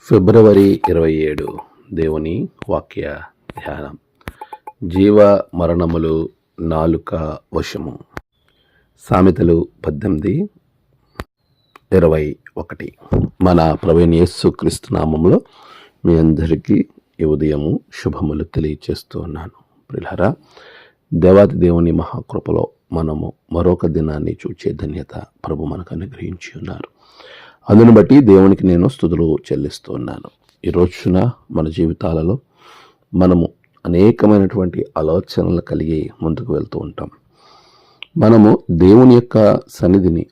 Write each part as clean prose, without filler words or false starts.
ఫిబ్రవరి 27 దేవుని వాక్య ధ్యానం. జీవ మరణములు నాలుక వశము. సామెతలు 18:21. మన ప్రభువైన యేసు క్రీస్తు నామములో మీ అందరికీ ఈ ఉదయము శుభములు తెలియచేస్తూ ఉన్నాను. ప్రియులారా, దేవాది దేవుని మహాకృపలో మనము మరొక దినాన్ని చూచే ధన్యత ప్రభు మనకు అనుగ్రహించి ఉన్నారు. అందును బట్టి దేవునికి నేను స్తుతులు చెల్లిస్తూ ఉన్నాను. ఈ రోజున మన జీవితాలలో మనము అనేకమైనటువంటి ఆలోచనలు కలిగి ముందుకు వెళ్తూ ఉంటాం. మనము దేవుని యొక్క సన్నిధిని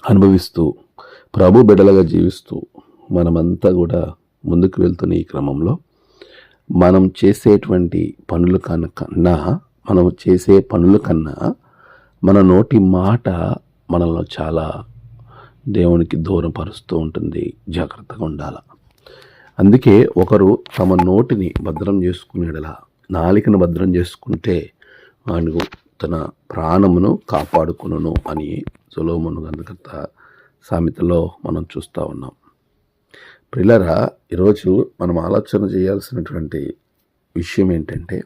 అనుభవిస్తూ ప్రభు బిడ్డలుగా జీవిస్తూ మనమంతా కూడా ముందుకు వెళ్తున్న ఈ క్రమంలో మనం చేసేటువంటి పనుల కన్నా మన నోటి మాట మనల్ని చాలా దేవునికి దూరం పరుస్తూ ఉంటుంది. జాగ్రత్తగా ఉండాల. అందుకే ఒకరు తమ నోటిని భద్రం చేసుకునేలా నాలికను భద్రం చేసుకుంటే ఆయన తన ప్రాణమును కాపాడుకును అని సొలొమోను గ్రంథకర్త సామెతలో మనం చూస్తూ ఉన్నాం. ప్రియులారా, ఈరోజు మనం ఆలోచన చేయాల్సినటువంటి విషయం ఏంటంటే,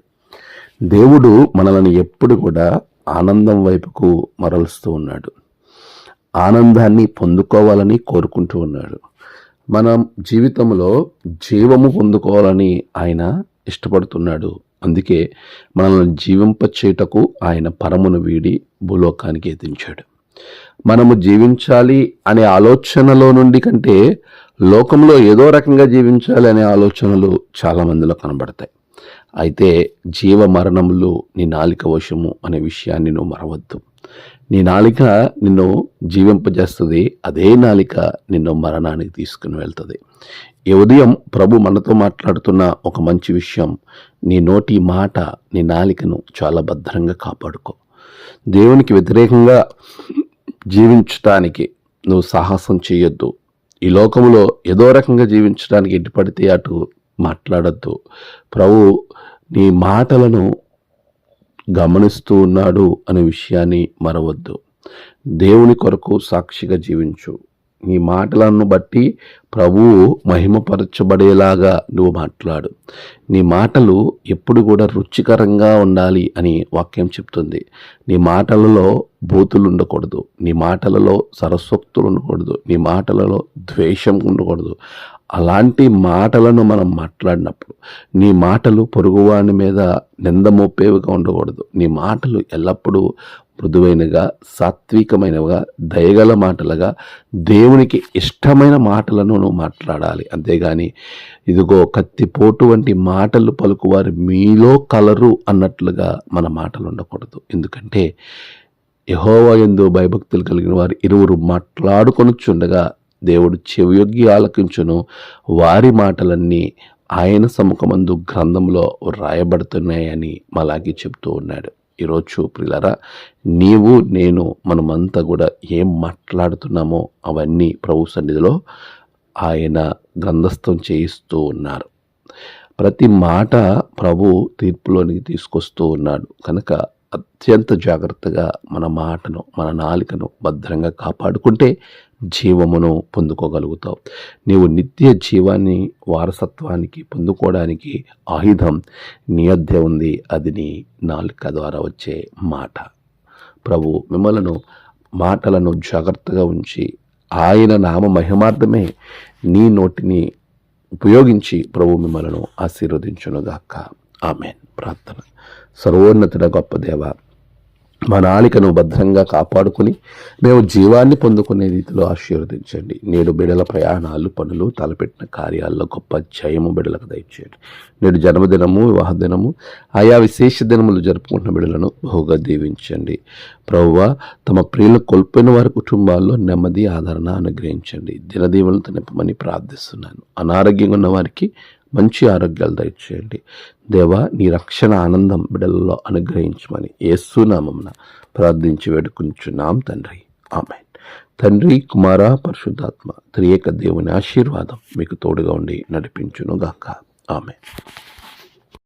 దేవుడు మనల్ని ఎప్పుడు కూడా ఆనందం వైపుకు మరలుస్తూ ఉన్నాడు. ఆనందాన్ని పొందుకోవాలని కోరుకుంటూ ఉన్నాడు. మనం జీవితంలో జీవము పొందుకోవాలని ఆయన ఇష్టపడుతున్నాడు. అందుకే మనల్ని జీవింపచేయుటకు ఆయన పరమును వీడి భూలోకానికి ఎదించాడు. మనము జీవించాలి అనే ఆలోచనలో నుండి కంటే లోకంలో ఏదో రకంగా జీవించాలి అనే ఆలోచనలు చాలా మందిలో కనబడతాయి. అయితే జీవ మరణములు నీ నాలిక వశము అనే విషయాన్ని నువ్వు మరవద్దు. నీ నాలిక నిన్ను జీవింపజేస్తుంది, అదే నాలిక నిన్ను మరణానికి తీసుకుని వెళ్తుంది. ఈ ఉదయం ప్రభు మనతో మాట్లాడుతున్న ఒక మంచి విషయం, నీ నోటి మాట, నీ నాలికను చాలా భద్రంగా కాపాడుకో. దేవునికి వ్యతిరేకంగా జీవించటానికి నువ్వు సాహసం చేయొద్దు. ఈ లోకంలో ఏదో రకంగా జీవించడానికి ఎటు పడితే అటు మాట్లాడద్దు. ప్రభు నీ మాటలను గమనిస్తూ ఉన్నాడు అనే విషయాన్ని మరవద్దు. దేవుని కొరకు సాక్షిగా జీవించు. నీ మాటలను బట్టి ప్రభువు మహిమపరచబడేలాగా నువ్వు మాట్లాడు. నీ మాటలు ఎప్పుడు కూడా రుచికరంగా ఉండాలి అని వాక్యం చెప్తుంది. నీ మాటలలో బూతులు ఉండకూడదు. నీ మాటలలో సరస్వక్తులు ఉండకూడదు. నీ మాటలలో ద్వేషం ఉండకూడదు. అలాంటి మాటలను మనం మాట్లాడినప్పుడు నీ మాటలు పొరుగువాని మీద నింద మోపేవిగా ఉండకూడదు. నీ మాటలు ఎల్లప్పుడూ మృదువైనగా, సాత్వికమైనవిగా, దయగల మాటలుగా, దేవునికి ఇష్టమైన మాటలను నువ్వు మాట్లాడాలి. అంతేగాని ఇదిగో కత్తిపోటు వంటి మాటలు పలుకువారు మీలో కలరు అన్నట్లుగా మన మాటలు ఉండకూడదు. ఎందుకంటే యెహోవా యందు భయభక్తులు కలిగిన వారు ఇరువురు మాట్లాడుకొనుచుండగా దేవుడు చెవియొగ్గి ఆలకించును. వారి మాటలన్నీ ఆయన సముఖమందు గ్రంథంలో రాయబడుతున్నాయని మలాగి చెప్తూ ఉన్నాడు. ఈరోజు ప్రియులారా, నీవు నేను మనమంతా కూడా ఏం మాట్లాడుతున్నామో అవన్నీ ప్రభు సన్నిధిలో ఆయన గ్రంథస్థం చేయిస్తూ ఉన్నారు. ప్రతి మాట ప్రభు తీర్పులోనికి తీసుకొస్తూ ఉన్నాడు. కనుక అత్యంత జాగ్రత్తగా మన మాటను, మన నాలికను భద్రంగా కాపాడుకుంటే జీవమును పొందుకోగలుగుతావు. నీవు నిత్య జీవాన్ని, వారసత్వానికి పొందుకోవడానికి ఆయుధం నీ వద్ద ఉంది. అది నీ నాలుక ద్వారా వచ్చే మాట. ప్రభు మిమ్మలను మాటలను జాగ్రత్తగా ఉంచి ఆయన నామ మహిమార్థమే నీ నోటిని ఉపయోగించి ప్రభు మిమ్మలను ఆశీర్వదించునుగాక. ఆమేన్. ప్రార్థన. సర్వోన్నతుడ గొప్ప దేవ, మా నాలికను భద్రంగా కాపాడుకుని మేము జీవాన్ని పొందుకునే రీతిలో ఆశీర్వదించండి. నేడు బిడల ప్రయాణాలు, పనులు, తలపెట్టిన కార్యాల్లో గొప్ప జయము బిడలకు దయచేయండి. నేడు జన్మదినము, వివాహ దినము, ఆయా విశేష దినములు జరుపుకుంటున్న బిడలను బహుగా దీవించండి. ప్రభువా, తమ ప్రియులు కోల్పోయిన వారి కుటుంబాల్లో నెమ్మది, ఆదరణ అనుగ్రహించండి. దినదీవులతో నింపమని ప్రార్థిస్తున్నాను. అనారోగ్యంగా ఉన్న వారికి మంచి ఆరోగ్యాలు దయచేయండి. దేవా, నీ రక్షణ ఆనందం బిడ్డలలో అనుగ్రహించమని యేసు నామమున ప్రార్థించి వేడుకుంటున్నాం తండ్రి. ఆమేన్. తండ్రి, కుమార, పరిశుద్ధాత్మ త్రియేక దేవుని ఆశీర్వాదం మీకు తోడుగా ఉండి నడిపించునుగాక. ఆమేన్.